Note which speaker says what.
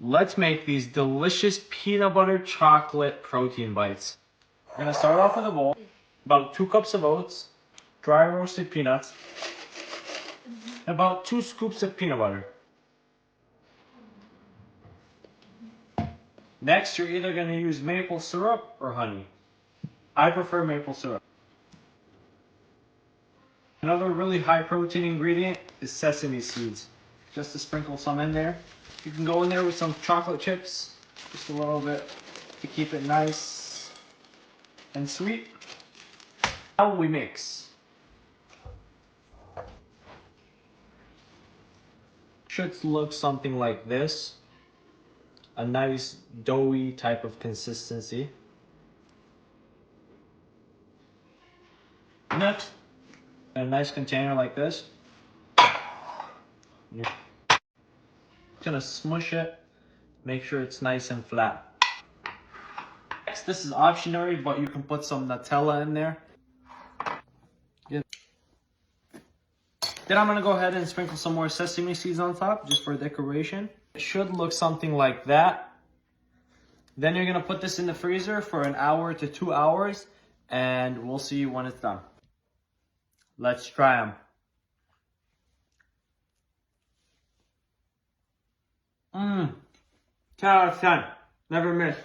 Speaker 1: Let's make these delicious peanut butter chocolate protein bites. We're gonna start off with a bowl. About 2 cups of oats, dry roasted peanuts, about 2 scoops of peanut butter. Next, you're either gonna use maple syrup or honey. I prefer maple syrup. Another really high protein ingredient is sesame seeds. Just to sprinkle some in there. You can go in there with some chocolate chips, just a little bit to keep it nice and sweet. Now we mix. Should look something like this. A nice doughy type of consistency. Next, in a nice container like this. Just gonna smush it, make sure it's nice and flat. Next, this is optional, but you can put some Nutella in there. Yeah. Then I'm gonna go ahead and sprinkle some more sesame seeds on top, just for decoration. It should look something like that. Then you're gonna put this in the freezer for an hour to 2 hours, and we'll see you when it's done. Let's try them. 10 out of 10. Never miss.